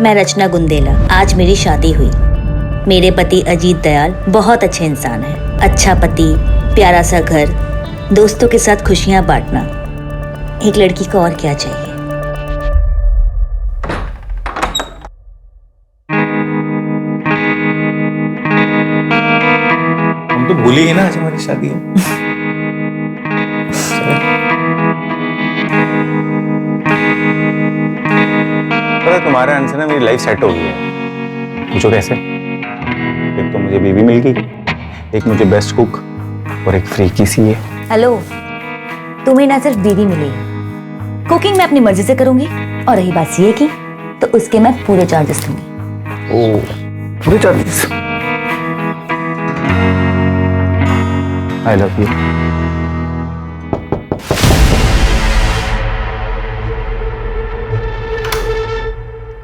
मैं रचना गुंदेला। आज मेरी शादी हुई। मेरे पति अजीत दयाल बहुत अच्छे इंसान हैं। अच्छा पति, प्यारा सा घर, दोस्तों के साथ खुशियां बांटना। एक लड़की को और क्या चाहिए। हम तो भूल ही गए ना आज हमारी शादी है। पता तुम्हारे आने से ना मेरी लाइफ सेट हो गई है। पूछो कैसे? एक तो मुझे बीवी मिल गई, एक मुझे बेस्ट कुक और एक फ्रीकी सी है। हेलो, तुम्हें ना सिर्फ बीवी मिली, कुकिंग मैं अपनी मर्जी से करूंगी, और रही बात सीए की तो उसके मैं पूरे चार्जेस लूंगी। ओ, पूरे चार्जेस? I love you.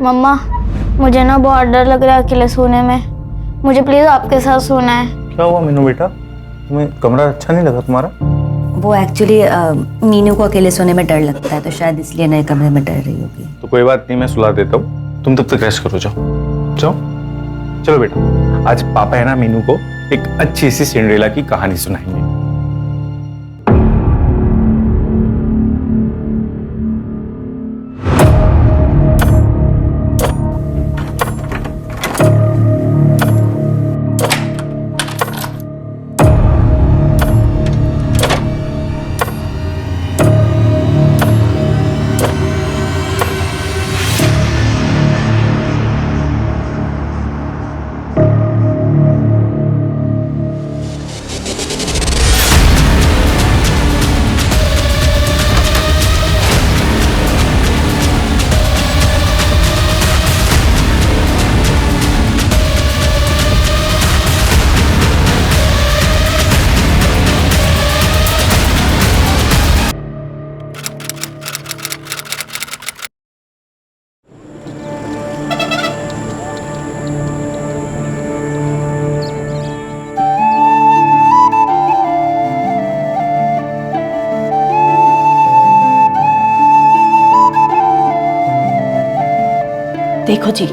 मम्मा, मुझे ना बहुत डर लग रहा है अकेले सोने में। मुझे प्लीज आपके साथ सोना है। क्या हुआ मीनू बेटा, तुम्हें कमरा अच्छा नहीं लगा तुम्हारा? वो एक्चुअली मीनू को अकेले सोने में डर लगता है, तो शायद इसलिए नए कमरे में डर रही होगी। तो कोई बात नहीं, मैं सुला देता हूँ, तुम तब तक रेस्ट करो। जाओ जाओ, चलो बेटा। आज पापा है ना मीनू को एक अच्छी सी सिंड्रेला की कहानी सुनाएंगे। देखो जी,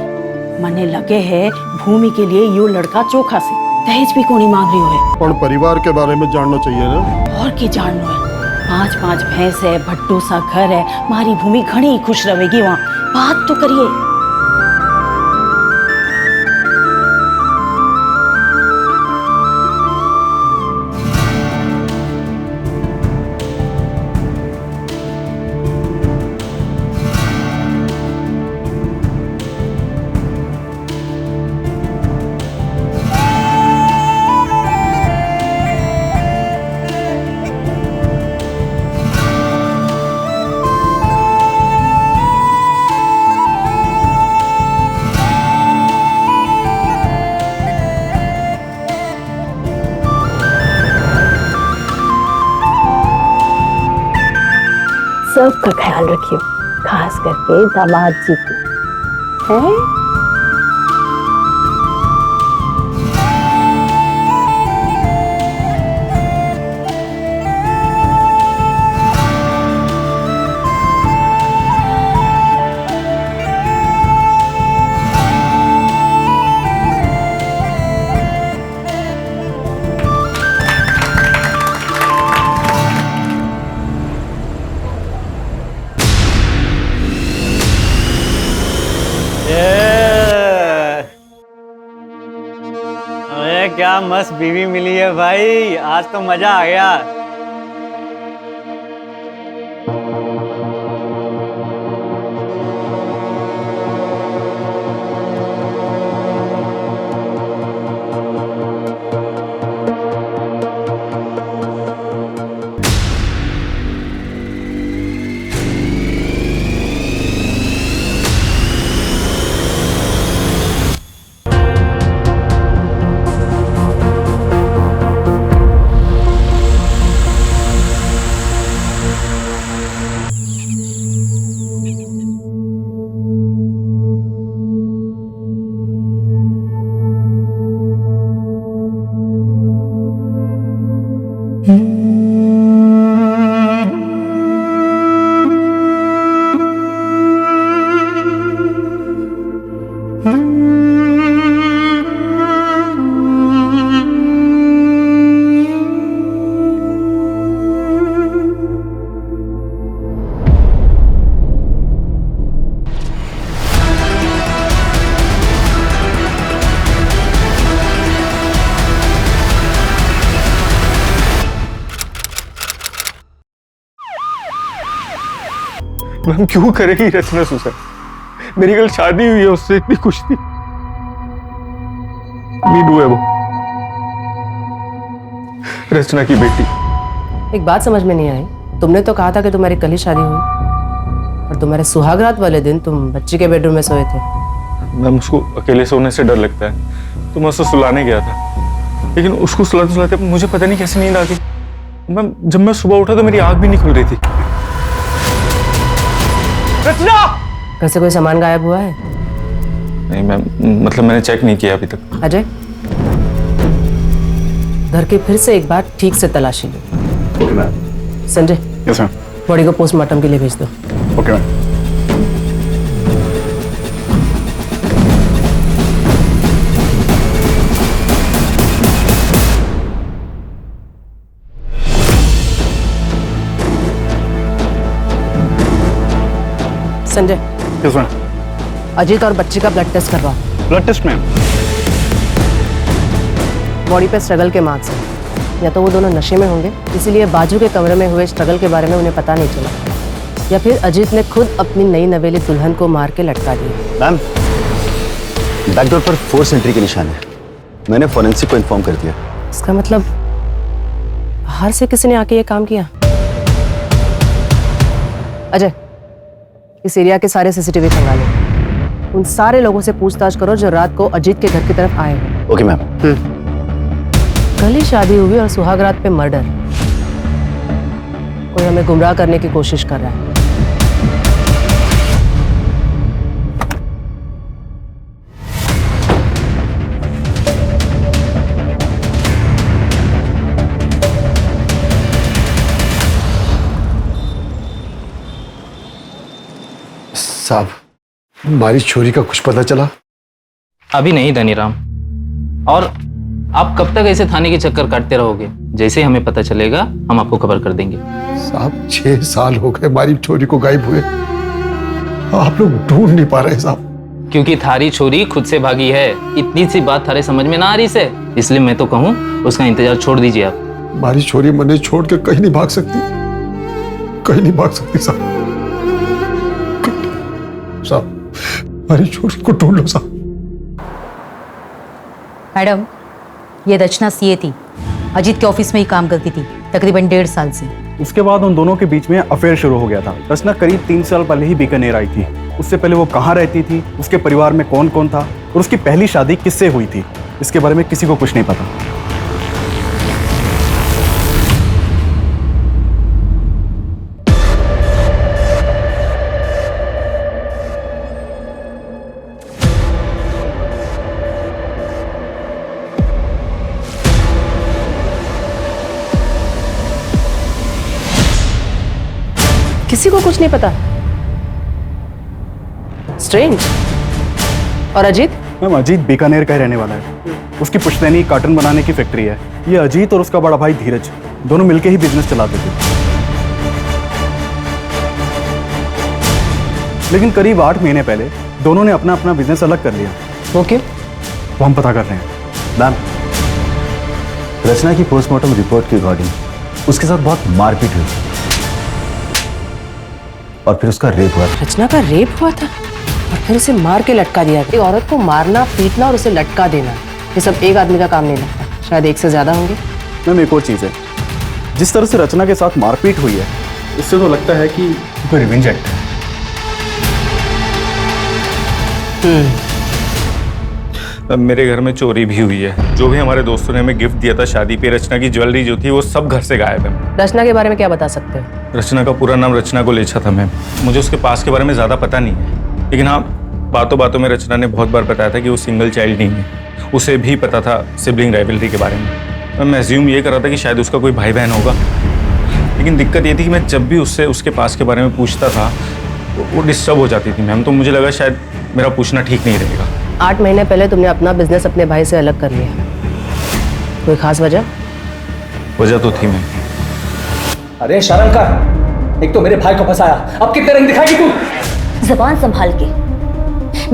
मने लगे है भूमि के लिए यो लड़का चोखा से दहेज भी कोनी मांग रही है। और परिवार के बारे में जानना चाहिए ना। और की जानना है? 5-5 भैंस है, भट्टू सा घर है, हमारी भूमि घनी खुश रहेगी वहाँ। बात तो करिए। सबका ख्याल रखियो, खास करके दामाद जी को। हैं? अरे क्या मस्त बीवी मिली है भाई, आज तो मजा आ गया। मैम क्यों करेगी रचना सुसाइड? मेरी कल शादी हुई है उससे, इतनी खुश थी। मीनू है वो, रचना की बेटी। एक बात समझ में नहीं आई, तुमने तो कहा था कि तुम्हारी कल ही शादी हुई और तुम्हारे सुहागरात वाले दिन तुम बच्ची के बेडरूम में सोए थे। मैम उसको अकेले सोने से डर लगता है तो मैं उसको सुलाने गया था, लेकिन उसको सुलाते सुलाते मुझे पता नहीं कैसे नींद आ गई। मैम जब मैं सुबह उठा तो मेरी आंख भी नहीं खुल रही थी। रचना! घर से कोई सामान गायब हुआ है? नहीं मैम, मतलब मैंने चेक नहीं किया अभी तक। अजय, घर की फिर से एक बार ठीक से तलाशी लो। Okay ma'am. Sanjay, yes ma'am. Body को पोस्टमार्टम के लिए भेज दो। Okay ma'am. Sanjay, yes ma'am. Ajit और बच्ची का ब्लड टेस्ट करवाओ। Blood test ma'am. बॉडी पे स्ट्रगल के मार्क्स हैं। या तो वो दोनों नशे में होंगे, इसीलिए बाजू के कमरे में हुए स्ट्रगल के बारे में उन्हें पता नहीं चला, या फिर अजीत ने खुद अपनी नई नवेली दुल्हन को मार के लटका दिया। मैम, बैकडोर पर फोर्स एंट्री के निशान है। मैंने फोरेंसिक को इन्फॉर्म कर दिया। इसका मतलब बाहर से किसी ने आके ये काम किया। अजय, इस एरिया के सारे सीसीटीवी खंगालो। उन सारे लोगों से पूछताछ करो जो रात को अजीत के घर की तरफ आए हैं। Okay ma'am. कल ही शादी हुई और सुहागरात पे मर्डर। कोई हमें गुमराह करने की कोशिश कर रहा है। साहब, हमारी छोरी का कुछ पता चला? अभी नहीं धनीराम, और आप कब तक ऐसे थाने के चक्कर काटते रहोगे? जैसे ही हमें पता चलेगा हम आपको खबर कर देंगे। साहब 6 साल हो गए हमारी छोरी को गायब हुए, आप लोग ढूंढ नहीं पा रहे साहब। क्योंकि थारी छोरी खुद से भागी है। इतनी सी बात थारे समझ में ना आ रही से, इसलिए मैं तो कहूँ उसका इंतजार छोड़ दीजिए आप। हमारी छोरी मने छोड़ के कहीं नहीं भाग सकती, कहीं नहीं भाग सकती साहब। साहब हमारी छोरी को ढूंढ लो साहब। मैडम, ये रचना सीए थी, अजीत के ऑफिस में ही काम करती थी तकरीबन 1.5 साल से। उसके बाद उन दोनों के बीच में अफेयर शुरू हो गया था। रचना करीब 3 साल पहले ही बीकानेर आई थी। उससे पहले वो कहाँ रहती थी, उसके परिवार में कौन कौन था और उसकी पहली शादी किससे हुई थी, इसके बारे में किसी को कुछ नहीं पता। किसी को कुछ नहीं पता। स्ट्रेंज। और अजीत? मैम अजीत बीकानेर का ही रहने वाला है। उसकी पुश्तैनी कार्टन बनाने की फैक्ट्री है। ये अजीत और उसका बड़ा भाई धीरज दोनों मिलके ही बिजनेस चलाते थे। लेकिन करीब 8 महीने पहले दोनों ने अपना अपना बिजनेस अलग कर लिया। वो क्यों? वो हम पता कर रहे हैं। मैम, रचना की पोस्टमार्टम रिपोर्ट के अकॉर्डिंग उसके साथ बहुत मारपीट हुई और फिर उसका रेप हुआ। रचना का रेप हुआ था और फिर उसे मार के लटका दिया गया। एक औरत को मारना, पीटना और उसे लटका देना, ये सब एक आदमी का काम नहीं लगता, शायद एक से ज्यादा होंगे। मैम एक और चीज़ है, जिस तरह से रचना के साथ मारपीट हुई है उससे तो लगता है कि कोई रिवेंज एक्ट है। अब मेरे घर में चोरी भी हुई है। जो भी हमारे दोस्तों ने हमें गिफ्ट दिया था शादी पे, रचना की ज्वेलरी जो थी वो सब घर से गायब है। रचना के बारे में क्या बता सकते हो? रचना का पूरा नाम रचना गोलेछा था मैम। मुझे उसके पास के बारे में ज़्यादा पता नहीं है, लेकिन हाँ बातों बातों में रचना ने बहुत बार बताया था कि वो सिंगल चाइल्ड नहीं है। उसे भी पता था सिबलिंग राइवलरी के बारे में। मैं एज्यूम ये कर रहा था कि शायद उसका कोई भाई बहन होगा, लेकिन दिक्कत ये थी कि मैं जब भी उससे उसके पास के बारे में पूछता था वो डिस्टर्ब हो जाती थी मैम। तो मुझे लगा शायद मेरा पूछना ठीक नहीं रहेगा। 8 महीने पहले तुमने अपना बिजनेस अपने भाई से अलग कर लिया, कोई खास वजह? वजह तो थी मैं। अरे शर्म कर, एक तो मेरे भाई को फंसाया, अब कितने रंग दिखाएगी तू? जबान संभाल के।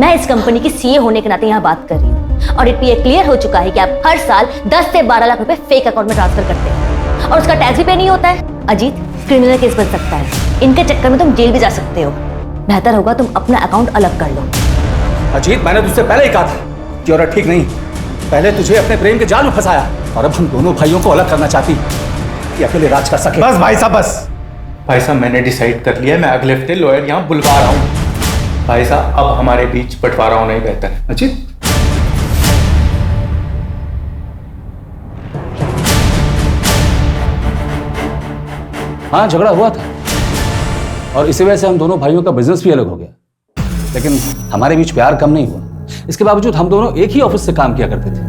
मैं इस कंपनी की सीए होने के नाते यहाँ बात कर रही हूँ और ये क्लियर हो चुका है कि आप हर साल 10 से 12 लाख रुपए फेक अकाउंट में ट्रांसफर करते हैं और उसका टैक्स भी पे नहीं होता है। अजीत, क्रिमिनल केस बन सकता है, इनके चक्कर में तुम जेल भी जा सकते हो। बेहतर होगा तुम अपना अकाउंट अलग कर लो। अजीत, मैंने तुझसे पहले ही कहा था कि औरत ठीक नहीं। पहले तुझे अपने प्रेम के जाल में फंसाया और अब हम दोनों भाइयों को अलग करना चाहती कि अकेले राज कर सके। बस भाई साहब, बस भाई साहब, मैंने डिसाइड कर लिया है, मैं अगले हफ्ते लॉयर यहाँ बुलवा रहा हूँ। भाई साहब, अब हमारे बीच बंटवारा होना ही बेहतर है। अजीत, हाँ झगड़ा हुआ था और इसी वजह से हम दोनों भाइयों का बिजनेस भी अलग हो गया, लेकिन हमारे बीच प्यार कम नहीं हुआ। इसके बावजूद हम दोनों एक ही ऑफिस से काम किया करते थे।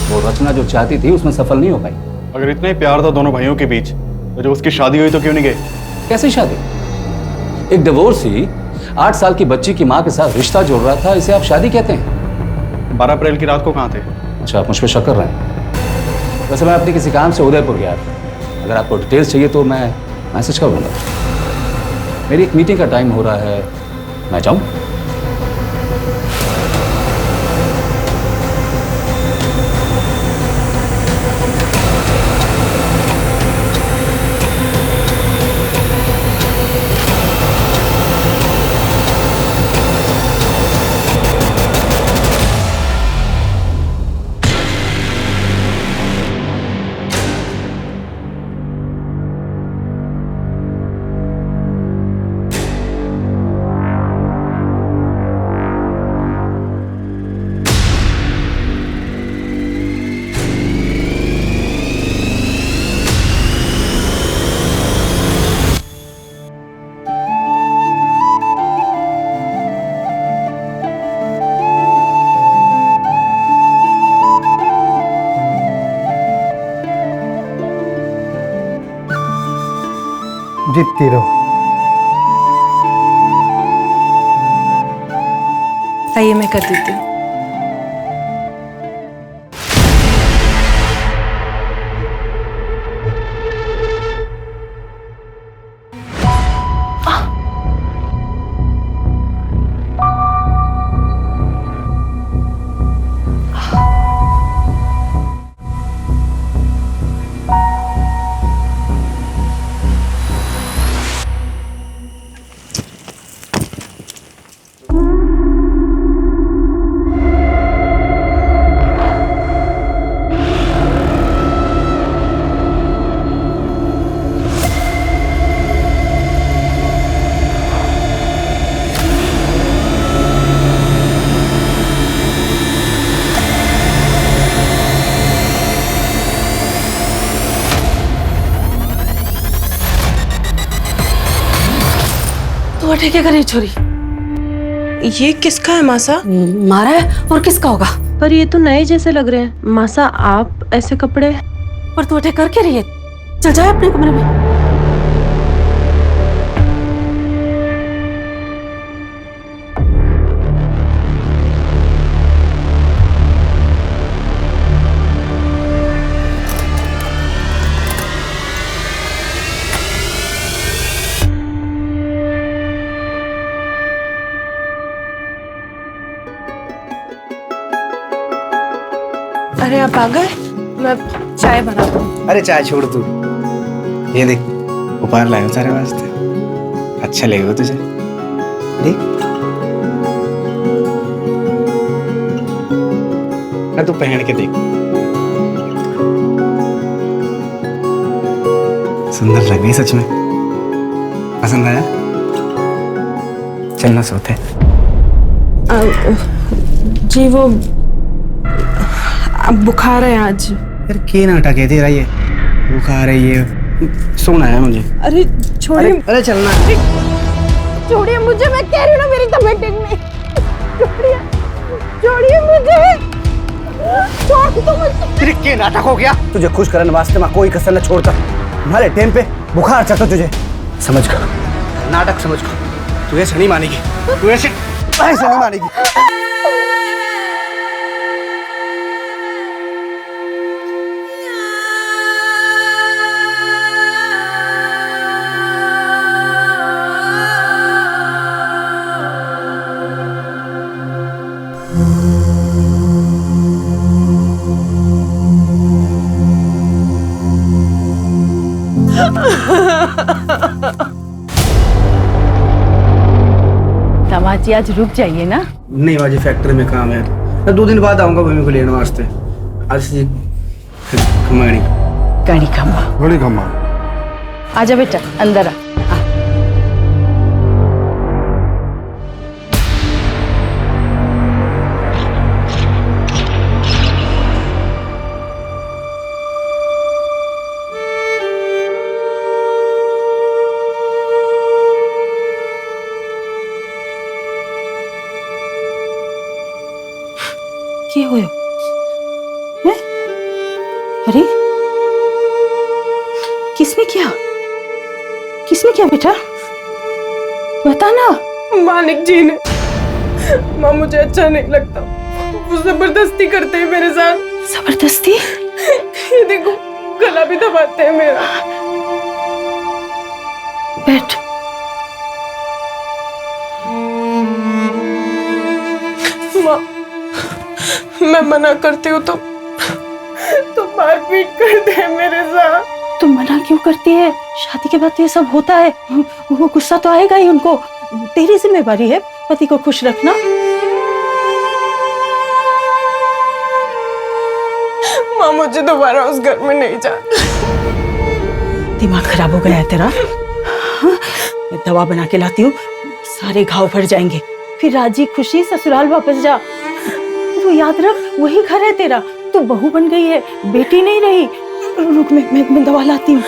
वो रचना जो चाहती थी उसमें सफल नहीं हो पाई। अगर इतना ही प्यार था दोनों भाइयों के बीच तो जब उसकी शादी हुई तो क्यों नहीं गए? कैसी शादी? एक डिवोर्सी 8 साल की बच्ची की माँ के साथ रिश्ता जोड़ रहा था, इसे आप शादी कहते हैं? 12 अप्रैल की रात को कहाँ थे? अच्छा, आप मुझ पर शक कर रहे हैं? वैसे मैं अपने किसी काम से उदयपुर गया था, अगर आपको डिटेल्स चाहिए तो मैं मैसेज कर दूंगा। मेरी एक मीटिंग का टाइम हो रहा है, मैं जाऊं? जीतती रहो। आइए मैं कर देती हूँ। क्या कर रही छोरी? ये किसका है मासा? मारा है और किसका होगा? पर ये तो नए जैसे लग रहे हैं। मासा, आप ऐसे कपड़े? पर तू अटैक कर क्या रही है? चल जाए अपने कमरे में। अरे आप आ गए, मैं चाय बना दूं। अरे चाय छोड़ तू, ये देख उपहार लाया हूं सारे वास्ते, अच्छा लगेगा तुझे। देख ना, तू पहन के देख, सुंदर लग रही सच में। पसंद आया? चलना सोते। जी वो अब बुखार है आज। यार के नाटक है तेरा, ये बुखार है, ये सोना है मुझे। अरे छोड़िए। अरे चलना। छोड़िए मुझे, मैं कह रही हूँ ना मेरी तबीयत ठीक नहीं। छोड़िए, छोड़िए मुझे, छोड़ दो मुझे। तेरे के नाटक हो गया? तुझे खुश करने वास्ते मैं कोई कसर न छोड़ता। तुम्हारे टाइम पे बुखार चढ़ता तुझे, समझ कर नाटक समझ कर। तू ऐसे नहीं मानेगी, तू ऐसे नहीं मानेगी। दामाद जी आज रुक जाइए ना। नहीं बाजी, फैक्ट्री में काम है, मैं 2 दिन बाद आऊंगा भूमि को लेने वास्ते। आज से खमाड़ी गाड़ी खम्बा बड़ी खम्मा। आजा बेटा अंदर आ। क्या हुआ? हैं? अरे किसने किया? किसने किया बेटा? बता ना। मालिक जी ने। माँ मुझे अच्छा नहीं लगता, वो जबरदस्ती करते हैं मेरे साथ। जबरदस्ती? ये देखो गला भी दबाते हैं मेरा। बैठ। माँ मैं मना करती हूँ तो मारपीट करते हैं मेरे साथ। तुम मना क्यों करती है? शादी के बाद तो ये सब होता है। वो गुस्सा तो आएगा ही उनको। तेरी जिम्मेवारी है पति को खुश रखना। माँ मुझे दोबारा उस घर में नहीं जाना। दिमाग खराब हो गया है तेरा? हाँ? मैं दवा बना के लाती हूँ, सारे घाव भर जाएंगे। फिर राजी खुशी ससुराल वापस जा। तो याद रख वही घर है तेरा। तू बहू बन गई है, बेटी नहीं रही। रुक मैं दवा लाती हूँ।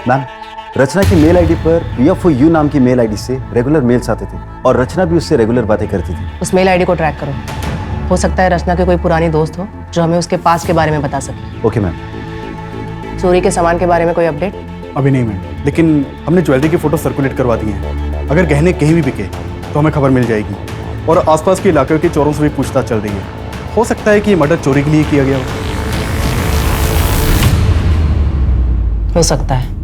मैम, रचना की मेल आईडी पर PFOU नाम की मेल आईडी से रेगुलर मेल्स आते थे और रचना भी उससे रेगुलर बातें करती थी। उस मेल आईडी को ट्रैक करो। हो सकता है रचना के कोई पुरानी दोस्त हो जो हमें उसके पास के बारे में बता सके। Okay ma'am. चोरी के सामान के बारे में कोई अपडेट? अभी नहीं मैम, लेकिन हमने ज्वेलरी की फोटो सर्कुलेट करवा दी हैं। अगर गहने कहीं भी बिके तो हमें खबर मिल जाएगी। और आसपास के इलाके के चोरों से भी पूछताछ चल रही है। हो सकता है कि ये मर्डर चोरी के लिए किया गया हो सकता है।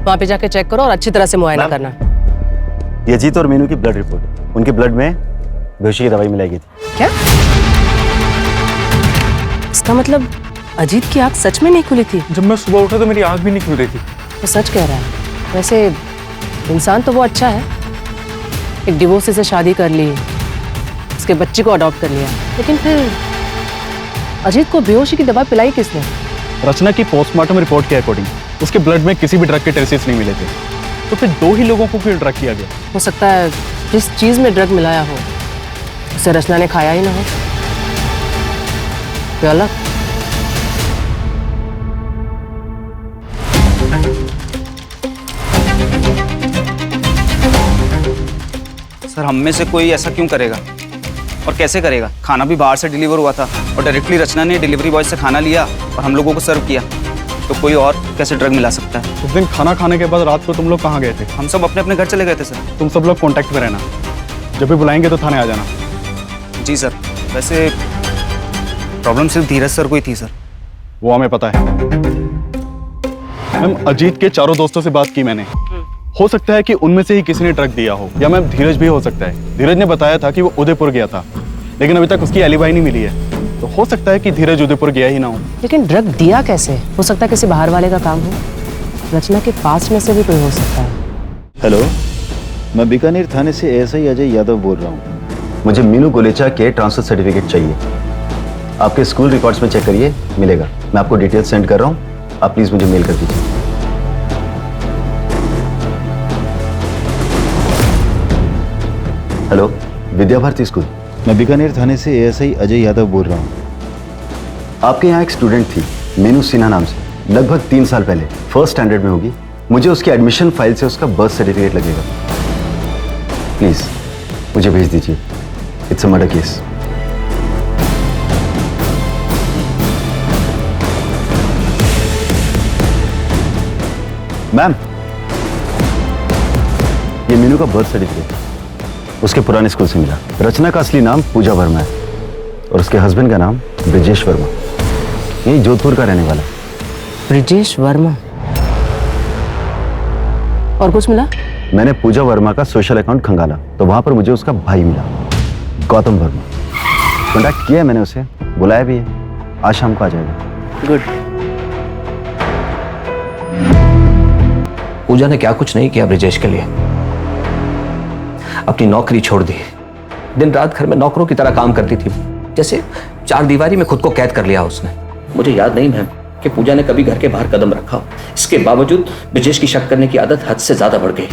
वहां पे जाके चेक करो और अच्छी तरह से मुआयना करना। ये अजीत और मीनू की ब्लड रिपोर्ट। उनके ब्लड में बेहोशी की दवाई मिलाई गई थी। क्या? इसका मतलब अजीत की आंख सच में नहीं खुली थी? जब मैं सुबह उठा तो मेरी आंख भी नहीं खुल रही थी। वो सच कह रहा है। वैसे इंसान तो वो अच्छा है, एक डिवोर्सी से शादी कर ली, उसके बच्चे को अडॉप्ट कर लिया, लेकिन फिर अजीत को बेहोशी की दवा पिलाई किसने? रचना की पोस्टमार्टम रिपोर्ट के अकॉर्डिंग उसके ब्लड में किसी भी ड्रग के ट्रेसेस नहीं मिले थे। तो फिर 2 ही लोगों को क्यों ड्रग किया गया? हो सकता है जिस चीज में ड्रग मिलाया हो उसे रचना ने खाया ही ना हो। क्या अलग? सर हम में से कोई ऐसा क्यों करेगा और कैसे करेगा? खाना भी बाहर से डिलीवर हुआ था और डायरेक्टली रचना ने डिलीवरी बॉय से खाना लिया और हम लोगों को सर्व किया। तो कोई और कैसे ड्रग मिला सकता है? उस दिन खाना खाने के बाद रात को तुम लोग कहाँ गए थे? हम सब अपने अपने घर चले गए थे सर। तुम सब लोग कांटेक्ट में रहना, जब भी बुलाएंगे तो थाने आ जाना। जी सर। वैसे प्रॉब्लम सिर्फ धीरज सर को ही थी सर। वो हमें पता है मैम। अजीत के चारों दोस्तों से बात की मैंने। हो सकता है कि उनमें से ही किसी ने ड्रग दिया हो, या मैम धीरज भी हो सकता है। धीरज ने बताया था कि वो उदयपुर गया था, लेकिन अभी तक उसकी एलिबाई नहीं मिली है। तो हो सकता है कि धीरज उदयपुर गया ही ना हो। लेकिन ड्रग दिया कैसे? हो सकता है किसी बाहर वाले का काम हो। रचना के पास में से भी कोई हो सकता है। हेलो, मैं बीकानेर थाने से ASI अजय यादव बोल रहा हूँ। मुझे मीनू गोलेचा के ट्रांसफर सर्टिफिकेट चाहिए। आपके स्कूल रिकॉर्ड्स में चेक करिए, मिलेगा। मैं आपको डिटेल्स सेंड कर रहा हूँ, आप प्लीज मुझे मेल कर दीजिए। Hello, Vidya Bharati school. मैं बीकानेर थाने से ASI अजय यादव बोल रहा हूँ। आपके यहाँ एक स्टूडेंट थी मीनू सिन्हा नाम से, लगभग 3 साल पहले, 1st स्टैंडर्ड में होगी। मुझे उसकी एडमिशन फाइल से उसका बर्थ सर्टिफिकेट लगेगा। प्लीज मुझे भेज दीजिए। It's a murder case. Ma'am, ये मीनू का बर्थ सर्टिफिकेट उसके पुराने स्कूल से मिला। रचना का असली नाम पूजा वर्मा है और उसके हस्बैंड का नाम ब्रिजेश वर्मा, यही जोधपुर का रहने वाला। ब्रिजेश वर्मा। और कुछ मिला? मैंने पूजा वर्मा का सोशल अकाउंट खंगाला तो वहां पर मुझे उसका भाई मिला, गौतम वर्मा। कॉन्टैक्ट किया है मैंने उसे, बुलाया भी है, आज शाम को आ जाएगा। गुड। पूजा ने क्या कुछ नहीं किया ब्रिजेश के लिए। अपनी नौकरी छोड़ दी, दिन रात घर में नौकरों की तरह काम करती थी, जैसे चार दीवारी में खुद को कैद कर लिया उसने। मुझे याद नहीं मैम कि पूजा ने कभी घर के बाहर कदम रखा हो। इसके बावजूद ब्रिजेश की शक करने की आदत हद से ज्यादा बढ़ गई।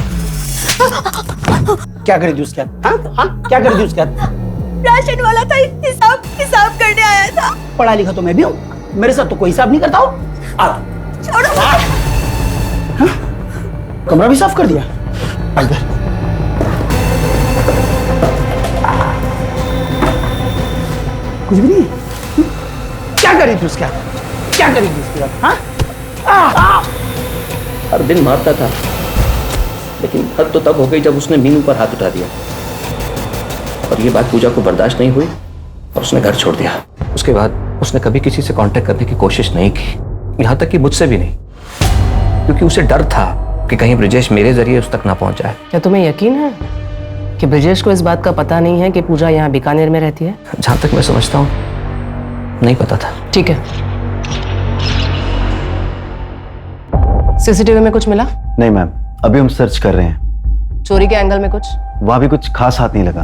क्या करी उसके हाथ? क्या करी उसके हाथ? राशन वाला था, हिसाब करने आया था। पढ़ा लिखा तो मैं भी हूँ, मेरे साथ तो कोई हिसाब नहीं करता हो। छोड़ो। कमरा भी साफ कर दिया। इधर कुछ भी नहीं। क्या करी थी उसके हाथ? क्या करी थी उसके हाथ? हर दिन मारता था, लेकिन हद तो तब हो गई जब उसने मीनू पर हाथ उठा दिया। और ये बात पूजा को बर्दाश्त नहीं हुई और उसने घर छोड़ दिया। उसके बाद उसने कभी किसी से कांटेक्ट करने की कोशिश नहीं की, यहां तक कि मुझसे भी नहीं, क्योंकि उसे डर था कि कहीं ब्रिजेश मेरे जरिए उस तक ना पहुंच जाए। क्या तुम्हें यकीन है कि ब्रिजेश को इस बात का पता नहीं है कि पूजा यहाँ बीकानेर में रहती है? जहां तक मैं समझता हूँ नहीं पता था। ठीक है। सीसीटीवी में कुछ मिला? नहीं मैम, अभी हम सर्च कर रहे हैं। चोरी के एंगल में कुछ? वहां भी कुछ खास हाथ नहीं लगा।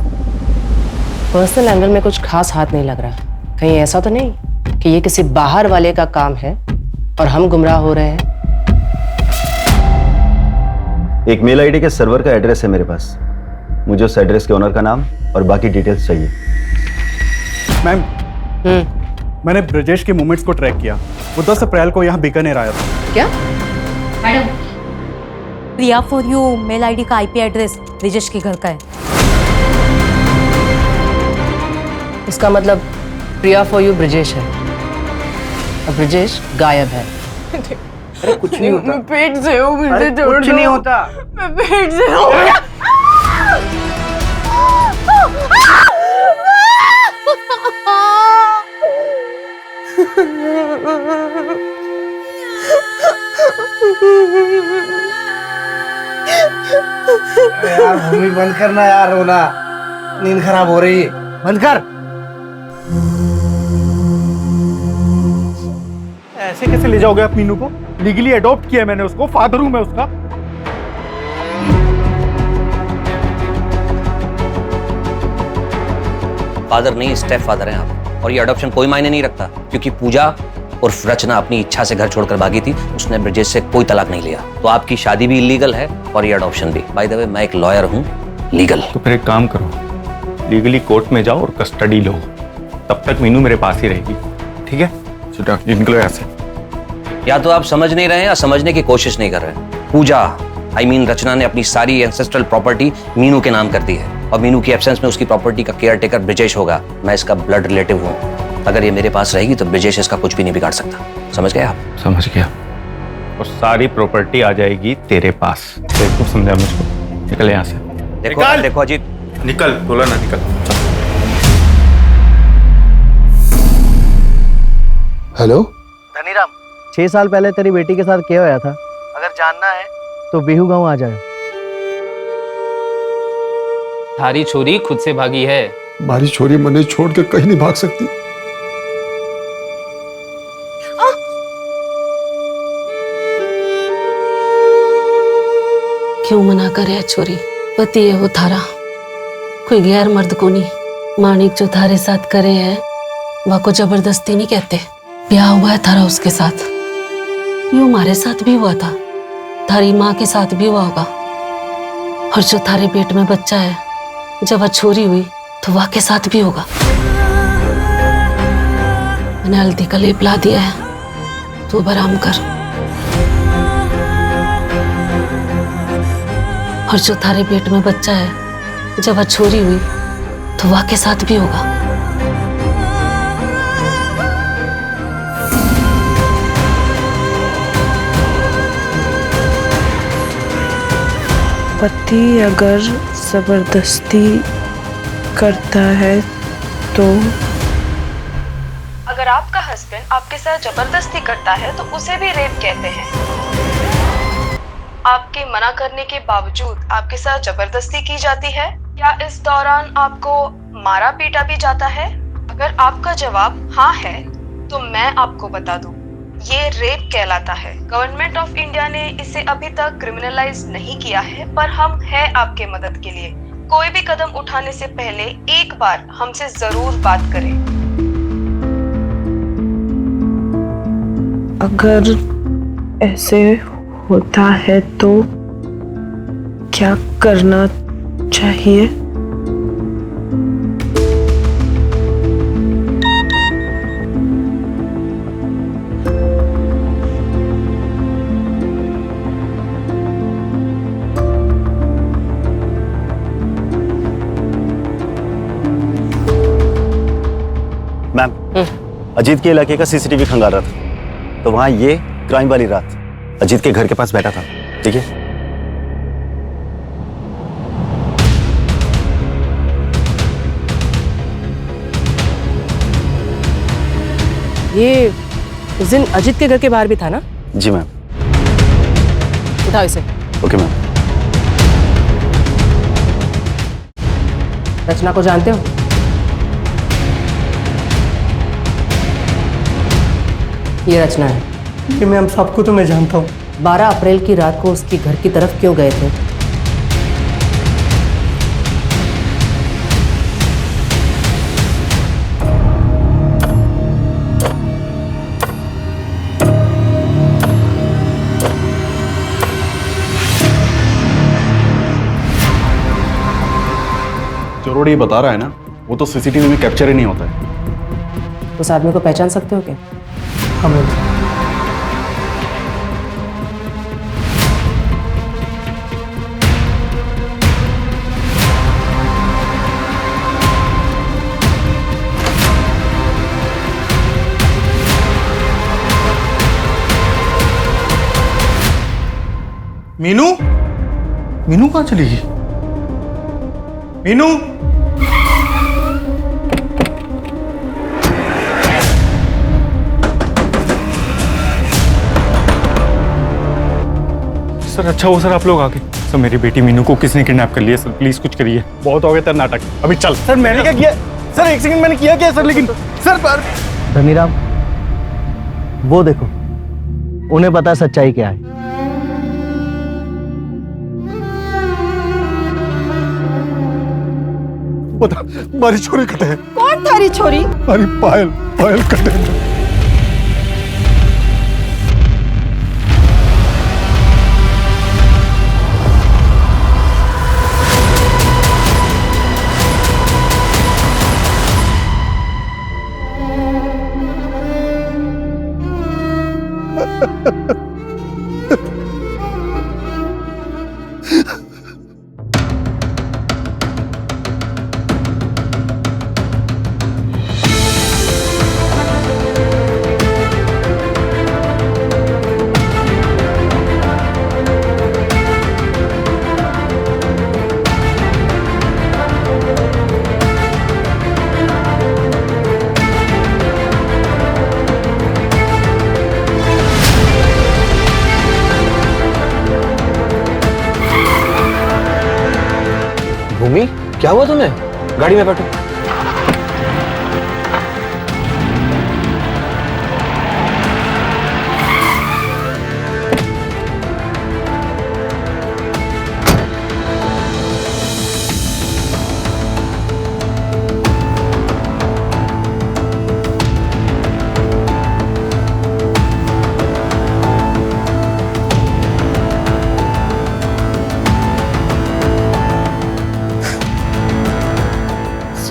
पर्सनल एंगल में कुछ खास हाथ नहीं लग रहा। कहीं ऐसा तो नहीं कि ये किसी बाहर वाले का काम है और हम गुमराह हो रहे हैं? एक मेल आईडी के सर्वर का एड्रेस है मेरे पास, मुझे उस एड्रेस के ओनर का नाम और बाकी डिटेल्स चाहिए। मैम, मैंने ब्रिजेश के मूवमेंट्स को ट्रैक किया। वो 10 अप्रैल को यहाँ बीकानेर आया था। क्या? Madam, Priya for you mail ID का आईपी एड्रेस ब्रिजेश के घर का है। इसका मतलब प्रिया फॉर यू ब्रिजेश है और ब्रिजेश गायब है। अरे कुछ नहीं होता। मैं पेट से हूँ, मुझे छोड़ दो। कुछ नहीं होता। मैं पेट से हूँ। यार भूमि बंद करना यार, रोना, नींद खराब हो रही है, बंद कर। ऐसे कैसे ले जाओगे आप मीनू को? लीगली अडॉप्ट किया मैंने उसको, फादर हूं मैं उसका। फादर नहीं, स्टेप फादर हैं आप। और ये अडॉप्शन कोई मायने नहीं रखता, क्योंकि पूजा और रचना अपनी इच्छा से घर छोड़कर भागी थी। उसने ब्रिजेश से कोई तलाक नहीं लिया, तो आपकी शादी भी इलीगल है और ये अडॉप्शन भी। बाय द वे, मैं एक लॉयर हूँ, लीगल। तो फिर एक काम करो, लीगली कोर्ट में जाओ और कस्टडी लो, तब तक मीनू मेरे पास ही रहेगी, ठीक है? चलो निकलो यहाँ से। या तो आप समझ नहीं रहे हैं या समझने की कोशिश नहीं कर रहे। पूजा रचना ने अपनी सारी एंसेस्ट्रल प्रॉपर्टी मीनू के नाम कर दी है और मीनू की एब्सेंस में उसकी प्रॉपर्टी का केयर टेकर ब्रिजेश होगा। मैं इसका ब्लड रिलेटिव हूँ। अगर ये मेरे पास रहेगी तो ब्रिजेश इसका कुछ भी नहीं बिगाड़ सकता। समझ गए आप? समझ गया। और सारी प्रॉपर्टी आ जाएगी तेरे पास। देखो समझा मुझको। निकल यहाँ से। देखो अजीत, निकल, बोला ना निकल। हेलो धनीराम, 6 साल पहले तेरी बेटी के साथ क्या होया था? अगर जानना है तो बिहू गांव आ जाए। थारी छोरी खुद से भागी है। हमारी छोरी मने छोड़ के कहीं नहीं भाग सकती। क्यों मना करे छोरी? पति है वो थारा, कोई गैर मर्द को नहीं। माणिक जो थारे साथ करे है वह को जबरदस्ती नहीं कहते। ब्याह हुआ है थारा उसके साथ, यूं हमारे साथ भी हुआ था, थारी माँ के साथ भी हुआ होगा। और जो थारे पेट में बच्चा है, जब वह छोरी हुई तो वह के साथ भी होगा। मैंने हल्दी का लेप ला दिया है, तू अब आराम कर। और जो थारे पेट में बच्चा है जब वह छोरी हुई तो वाह के साथ भी होगा। पति अगर जबरदस्ती करता है तो अगर आपका हस्बैंड आपके साथ जबरदस्ती करता है तो उसे भी रेप कहते हैं। आपके मना करने के बावजूद आपके साथ जबरदस्ती की जाती है, क्या इस दौरान आपको मारा पीटा भी जाता है? अगर आपका जवाब हाँ है तो मैं आपको बता दूं, ये रेप कहलाता है। गवर्नमेंट ऑफ इंडिया ने इसे अभी तक क्रिमिनलाइज नहीं किया है, पर हम हैं आपके मदद के लिए। कोई भी कदम उठाने से पहले एक बार हमसे जरूर बात करें। अगर ऐसे होता है तो क्या करना चाहिए? मैम, अजीत के इलाके का सीसीटीवी खंगाल रहा था, तो वहां ये क्राइम वाली रात अजीत के घर के पास बैठा था। देखिए, ये उस दिन अजीत के घर के बाहर भी था ना? जी मैम। उठाओ इसे। Okay ma'am. रचना को जानते हो? ये रचना है। ये मैम सबको तो मैं जानता हूँ। 12 अप्रैल की रात को उसके घर की तरफ क्यों गए थे? जो रोड ये बता रहा है ना, वो तो सीसीटीवी में कैप्चर ही नहीं होता है। उस आदमी को पहचान सकते हो क्या? हमें मीनू, मीनू कहाँ चली गई? मीनू, सर अच्छा हो सर आप लोग आगे। सर मेरी बेटी मीनू को किसने किडनैप कर लिया सर, प्लीज कुछ करिए। बहुत हो गया तेरा नाटक, अभी चल। सर मैंने क्या किया सर? एक सेकंड, मैंने किया क्या सर? लेकिन सर पर धनीराम, वो देखो, उन्हें पता सच्चाई क्या है। बता, हमारी छोरी कटे है। कौन थारी छोरी? अरे पायल, पायल कटे है। भूमि, क्या हुआ तुम्हें? गाड़ी में बैठो।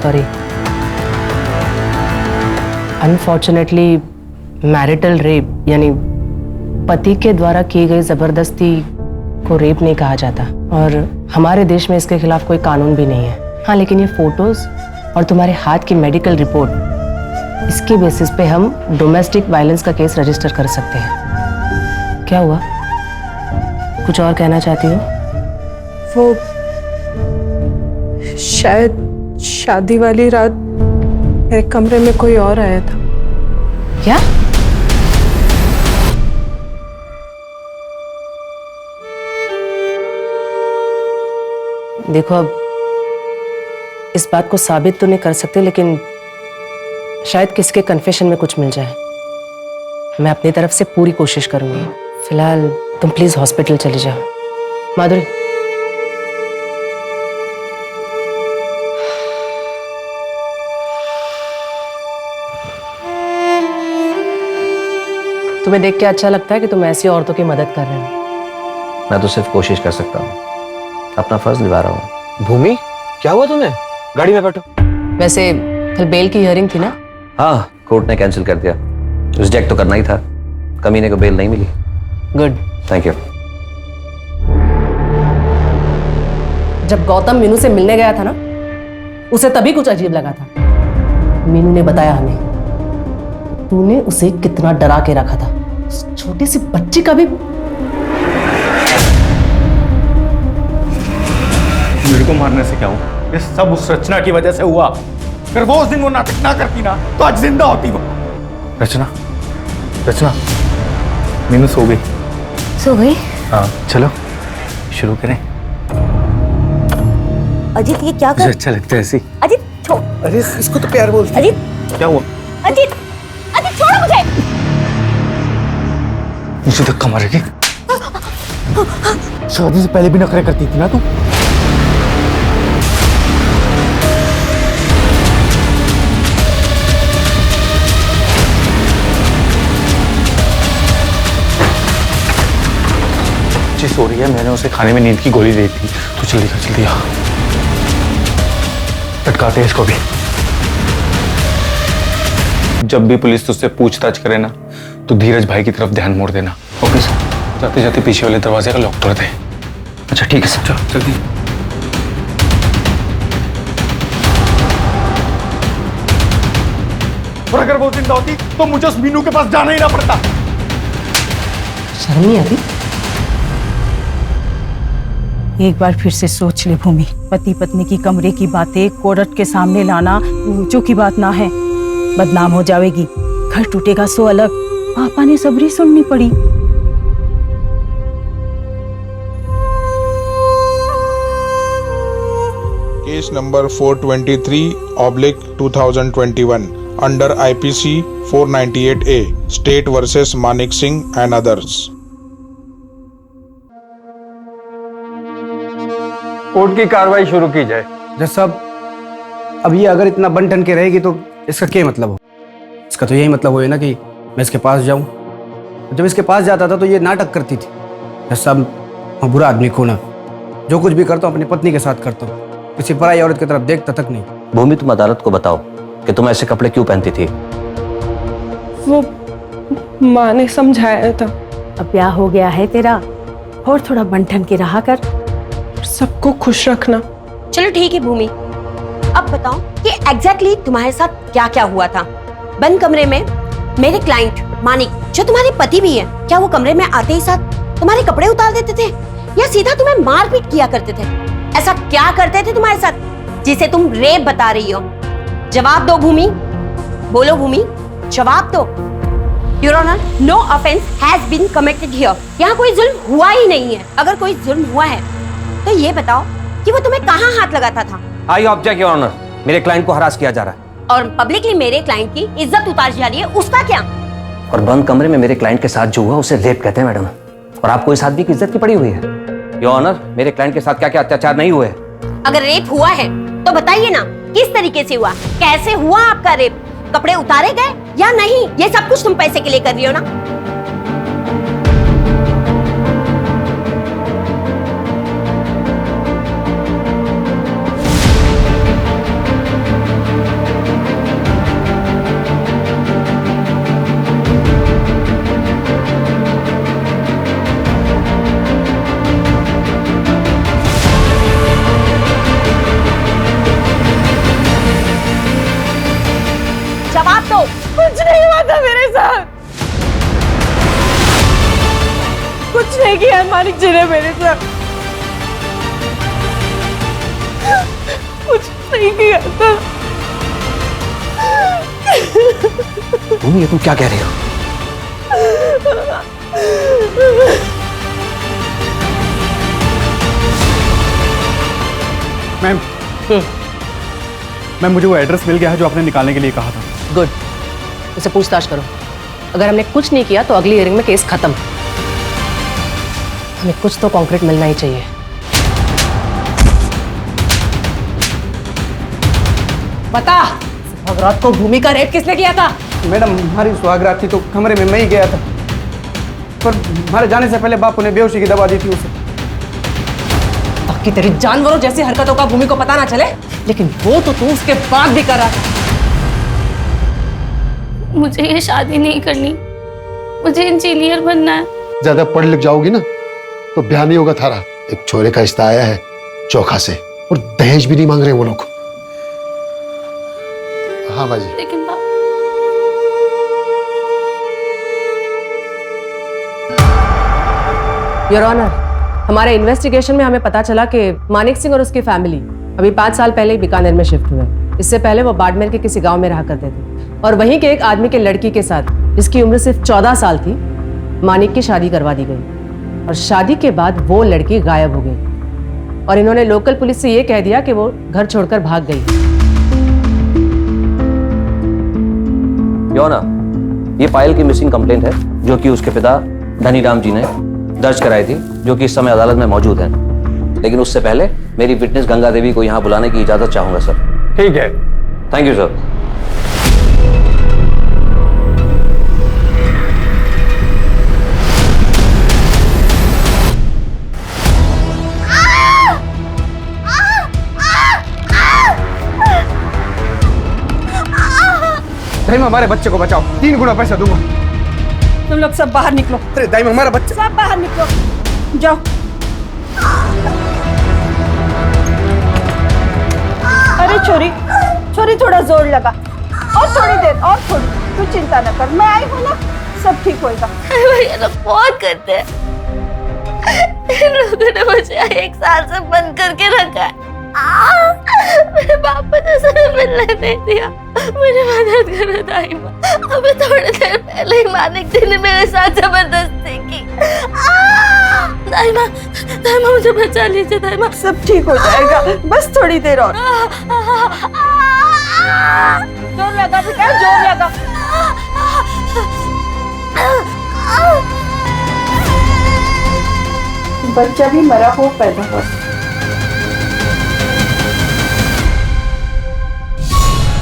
सॉरी, अनफॉर्चुनेटली मैरिटल रेप यानी पति के द्वारा की गई जबरदस्ती को रेप नहीं कहा जाता, और हमारे देश में इसके खिलाफ कोई कानून भी नहीं है। हाँ, लेकिन ये फोटोज और तुम्हारे हाथ की मेडिकल रिपोर्ट, इसके बेसिस पे हम डोमेस्टिक वायलेंस का केस रजिस्टर कर सकते हैं। क्या हुआ, कुछ और कहना चाहती हो? वो शायद शादी वाली रात मेरे कमरे में कोई और आया था। क्या? देखो, अब इस बात को साबित तो नहीं कर सकते, लेकिन शायद किसी के कन्फेशन में कुछ मिल जाए। मैं अपनी तरफ से पूरी कोशिश करूंगी। फिलहाल तुम प्लीज हॉस्पिटल चले जाओ। माधुरी, तुम्हें देख के अच्छा लगता है कि तुम ऐसी औरतों की मदद कर रहे हो। मैं तो सिर्फ कोशिश कर सकता हूँ, अपना फर्ज निभा रहा हूँ। भूमि, क्या हुआ तुम्हें? गाड़ी में बैठो। वैसे कल बेल की हियरिंग थी ना? हाँ, कोर्ट ने कैंसिल कर दिया। रिजेक्ट तो करना ही था, कमीने को बेल नहीं मिली। Good, thank you. जब गौतम मीनू से मिलने गया था ना, उसे तभी कुछ अजीब लगा था। मीनू ने बताया हमें, तूने उसे कितना डरा के रखा था। उस छोटी सी बच्ची का भी। मेरे को मारने से क्या हुआ? ये सब उस रचना की वजह से हुआ। अगर वो उस दिन वो नाटक ना करती ना, तो आज जिंदा होती वो। रचना, रचना, मीनू सो गई। सो गई? हाँ, चलो शुरू करें। अजीत, ये क्या कर? मुझे अच्छा लगता है ऐसी। अजीत छोड़। अरे इसको तो प्यार बोलते। अजीत, क्या हुआ? अजीत, अजीत छोड़ो मुझे। मुझे धक्का मारेगी? शादी से पहले भी नखरे करती थी ना तू। सो रही है, मैंने उसे खाने में नींद की गोली दी थी। तो जल्दी कर, जल्दी आ। लटकाते हैं इसको भी। जब भी पुलिस तुझसे पूछताछ करे ना, तो धीरज भाई की तरफ ध्यान मोड़ देना। Okay sir. जाते जाते पीछे वाले दरवाजे का लॉक तोड़ दे। अच्छा ठीक है सर। चलो जल्दी। और अगर वो जिंदा होती तो मुझे उस मीनू के पास जाना ही ना पड़ता। शर्म नहीं आती? एक बार फिर से सोच ले भूमि, पति पत्नी की कमरे की बातें कोर्ट के सामने लाना ऊंचों की बात ना है। बदनाम हो जाएगी, घर टूटेगा सो अलग। पापा ने सबरी सुननी पड़ी। Case number 423/2021 under IPC 498A state versus Manik Singh and others. Court की कार्रवाई शुरू की जाए। जज साहब, अब ये अगर इतना बन ठन के रहेगी तो इसका क्या मतलब हो? इसका तो यही मतलब हो ना कि मैं इसके पास जाऊं। जब इसके पास जाता था तो ये नाटक करती थी। जज साहब, मैं बुरा आदमी हूं ना, जो कुछ भी करता हूँ अपनी पत्नी के साथ करता हूँ, किसी पराई औरत की तरफ देखता तक नहीं। भूमि, तुम अदालत को बताओ कि तुम ऐसे कपड़े क्यों पहनती थी? वो माँ ने समझाया था। अब ब्याह हो गया है तेरा, और थोड़ा बंठन के रहा कर। सबको खुश रखना। चलो ठीक है भूमि, अब बताओ कि एग्जैक्टली तुम्हारे साथ क्या क्या हुआ था। बंद कमरे में मेरे क्लाइंट मानिक, जो तुम्हारे पति भी है, क्या वो कमरे में आते ही साथ तुम्हारे कपड़े उतार देते थे या सीधा तुम्हें मारपीट किया करते थे? ऐसा क्या करते थे तुम्हारे साथ जिसे तुम रेप बता रही हो? जवाब दो भूमि, बोलो भूमि, जवाब दो। Your Honor, no offense has been committed here. यहाँ कोई जुल्म हुआ ही नहीं है। अगर कोई जुल्म हुआ है तो ये बताओ कि वो तुम्हें कहाँ हाथ लगाता था? आई ऑब्जेक्ट योर ऑनर, मेरे क्लाइंट को हरास किया जा रहा है। और पब्लिकली मेरे क्लाइंट की इज्जत उतारी जा रही है, उसका क्या? और बंद कमरे में मेरे क्लाइंट के साथ जो हुआ उसे रेप कहते हैं मैडम। और आपको इस आदमी की इज्जत की पड़ी हुई है। योर ऑनर, मेरे क्लाइंट के साथ क्या क्या अत्याचार नहीं हुए? अगर रेप हुआ है तो बताइए ना, किस तरीके से हुआ, कैसे हुआ आपका रेप? कपड़े उतारे गए या नहीं? ये सब कुछ तुम पैसे के लिए कर रही हो ना? मानिक जी ने मेरे साथ कुछ नहीं किया था। भूमि, ये तुम क्या कह रही हो? मैम मुझे वो एड्रेस मिल गया है जो आपने निकालने के लिए कहा था। गुड, उसे पूछताछ करो। अगर हमने कुछ नहीं किया तो अगली हियरिंग में केस खत्म। हमें कुछ तो कॉन्क्रीट मिलना ही चाहिए। बता, सुहागरात को भूमि का रेप किसने किया था? मैडम, हमारी सुहागरात थी तो कमरे में मैं ही गया था, पर हमारे जाने से पहले बापू ने बेहोशी की दवा दी थी उसे। बाकी तेरी जानवरों जैसी हरकतों का भूमि को पता ना चले, लेकिन वो तो तू उसके बाद भी कर रहा था। मुझे ये शादी नहीं करनी, मुझे इंजीनियर बनना है। ज्यादा पढ़ लिख जाओगी ना तो ब्याह नहीं होगा थारा। एक छोरे का रिश्ता आया है चौखा से, और दहेज भी नहीं मांग रहे वो लोग। हाँ बाजी। लेकिन योर ऑनर, हमारे इन्वेस्टिगेशन में हमें पता चला कि मानिक सिंह और उसकी फैमिली अभी 5 साल पहले ही बीकानेर में शिफ्ट हुए। इससे पहले वो बाड़मेर के किसी गांव में रहा करते थे और वहीं के एक आदमी के लड़की के साथ, जिसकी उम्र सिर्फ 14 साल थी, मानिक की शादी करवा दी गई। और शादी के बाद वो लड़की गायब हो गई और इन्होंने लोकल पुलिस से ये कह दिया कि वो घर छोड़कर भाग गई। योना, ये पायल की मिसिंग कंप्लेंट है जो कि उसके पिता धनीराम जी ने दर्ज कराई थी, जो कि इस समय अदालत में मौजूद है। लेकिन उससे पहले मेरी विटनेस गंगा देवी को यहाँ बुलाने की इजाजत चाहूंगा सर। ठीक है। Thank you sir. दाइमा, हमारे बच्चे को बचाओ, 3 गुना पैसा दूंगा। तुम लोग सब बाहर निकलो। अरे दाइमा, हमारा बच्चा। सब बाहर निकलो, जाओ। अरे छोरी, छोरी थोड़ा जोर लगा, और थोड़ी देर, और थोड़ी। तू चिंता न कर, मैं आई हूँ ना, सब ठीक होएगा। ये लोग बहुत करते हैं। इन लोगों ने मुझे 1 साल से बंद करके रखा है। मेरे पापा ने मुझे मिलने नहीं दिया। मेरी मदद करो दाइमा। अभी थोड़ी देर पहले ही मानिक जी ने मेरे साथ जबरदस्ती की। दाइमा, दाइमा मुझे बचा लीजिए दाइमा। सब ठीक हो जाएगा, बस थोड़ी देर और। जोर लगा बेटा, जोर लगा। बच्चा भी मरा हो पैदा हुआ।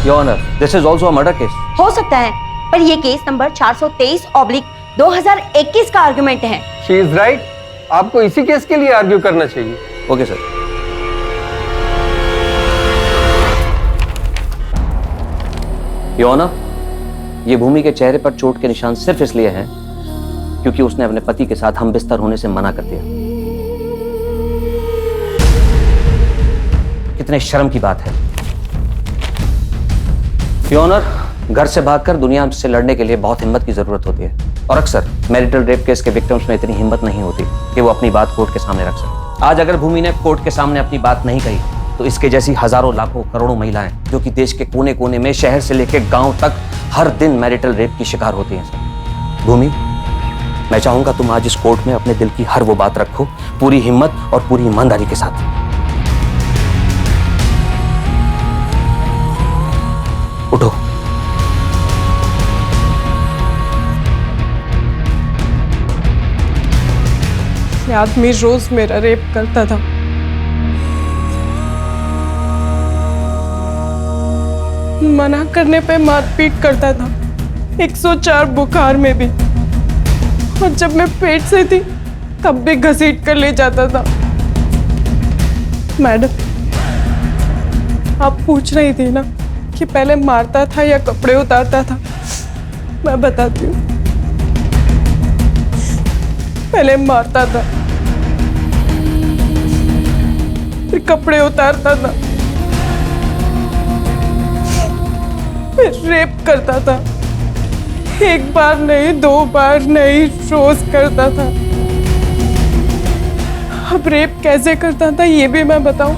Your honour, this is also a murder case. हो सकता है, पर ये केस नंबर 423/2021 का आर्गुमेंट है। She is right. आपको इसी केस के लिए आर्ग्यू करना चाहिए। Okay sir. योर ऑनर, ये भूमि के चेहरे पर चोट के निशान सिर्फ इसलिए हैं क्योंकि उसने अपने पति के साथ हम बिस्तर होने से मना कर दिया। कितने शर्म की बात है। योर ऑनर, घर से भागकर दुनिया से लड़ने के लिए बहुत हिम्मत की जरूरत होती है, और अक्सर मैरिटल रेप केस के विक्टिम्स में इतनी हिम्मत नहीं होती कि वो अपनी बात कोर्ट के सामने रख सके। आज अगर भूमि ने कोर्ट के सामने अपनी बात नहीं कही तो इसके जैसी हजारों, लाखों, करोड़ों महिलाएं जो कि देश के कोने कोने में, शहर से लेकर गांव तक, हर दिन मैरिटल रेप की शिकार होती हैं। सर भूमि, मैं चाहूंगा तुम आज इस कोर्ट में अपने दिल की हर वो बात रखो, पूरी हिम्मत और पूरी ईमानदारी के साथ। उठो। ये आदमी रोज मेरा रेप करता था। मना करने पे मारपीट करता था, 104 बुखार में भी। और जब मैं पेट से थी तब भी घसीट कर ले जाता था। मैडम, आप पूछ रही थी ना कि पहले मारता था या कपड़े उतारता था। मैं बताती हूँ, पहले मारता था, फिर कपड़े उतारता था, फिर रेप करता था। 1 बार नहीं, 2 बार नहीं, रोज करता था। अब रेप कैसे करता था ये भी मैं बताऊं?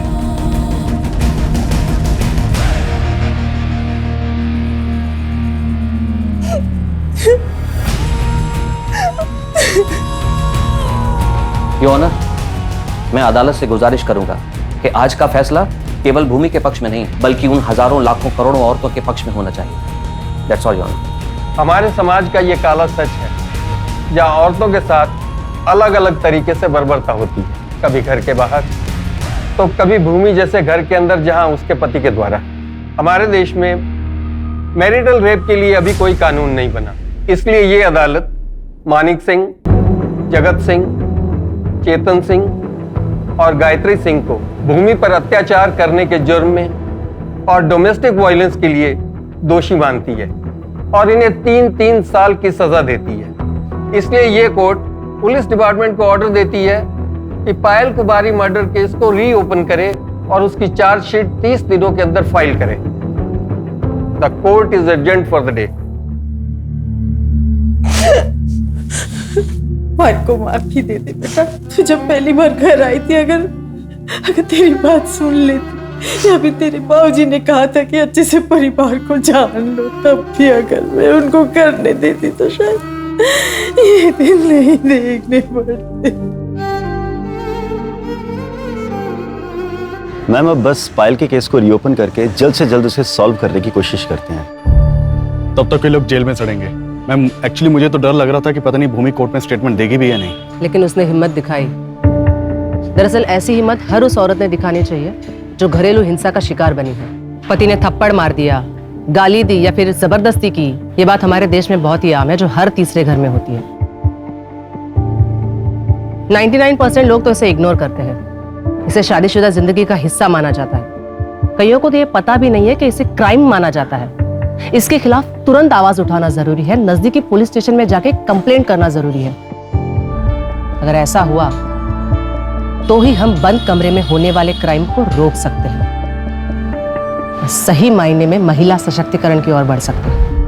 योर ऑनर, मैं अदालत से गुजारिश करूंगा कि आज का फैसला केवल भूमि के पक्ष में नहीं बल्कि उन हजारों लाखों करोड़ों औरतों के पक्ष में होना चाहिए। That's all your honour. हमारे समाज का ये काला सच है जहाँ औरतों के साथ अलग अलग तरीके से बर्बरता होती है, कभी घर के बाहर तो कभी भूमि जैसे घर के अंदर जहाँ उसके पति के द्वारा। हमारे देश में मैरिटल रेप के लिए अभी कोई कानून नहीं बना, इसलिए ये अदालत मानिक सिंह, जगत सिंह, चेतन सिंह और गायत्री सिंह को भूमि पर अत्याचार करने के जुर्म में और डोमेस्टिक वायलेंस के लिए दोषी मानती है और इन्हें 3-3 साल की सजा देती है। इसलिए ये कोर्ट पुलिस डिपार्टमेंट को ऑर्डर देती है कि पायल कुमारी मर्डर केस को रीओपन करे और उसकी चार्जशीट 30 दिनों के अंदर फाइल करे। The court is urgent for the day. मार को माफी दे दे बेटा, तू जब पहली बार घर आई थी अगर तेरी बात सुन लेती या फिर तेरे बाबूजी ने कहा था कि अच्छे से परिवार को जान लो, तब भी अगर मैं उनको करने देती तो शायद ये दिन नहीं देखने पड़ते। मैम अब बस पायल के केस को रीओपन करके जल्द से जल्द उसे सॉल्व करने की कोशिश करते हैं। तब तक ये लोग जेल में सड़ेंगे। मैम एक्चुअली मुझे तो डर लग रहा था कि पता नहीं भूमि कोर्ट में स्टेटमेंट देगी भी या नहीं। लेकिन उसने हिम्मत दिखाई। दरअसल ऐसी हिम्मत हर उस औरत ने दिखानी चाहिए जो घरेलू हिंसा का शिकार बनी है। पति ने थप्पड़ मार दिया, गाली दी या फिर जबरदस्ती की, ये बात हमारे देश में बहुत ही आम है, जो हर तीसरे घर में होती है। 99% लोग तो इसे इग्नोर करते हैं। इसे शादीशुदा जिंदगी का हिस्सा माना जाता है। कईयों को तो ये पता भी नहीं है कि इसे क्राइम माना जाता है। इसके खिलाफ तुरंत आवाज उठाना जरूरी है, नजदीकी पुलिस स्टेशन में जाके कंप्लेंट करना जरूरी है। अगर ऐसा हुआ तो ही हम बंद कमरे में होने वाले क्राइम को रोक सकते हैं, सही मायने में महिला सशक्तिकरण की ओर बढ़ सकते हैं।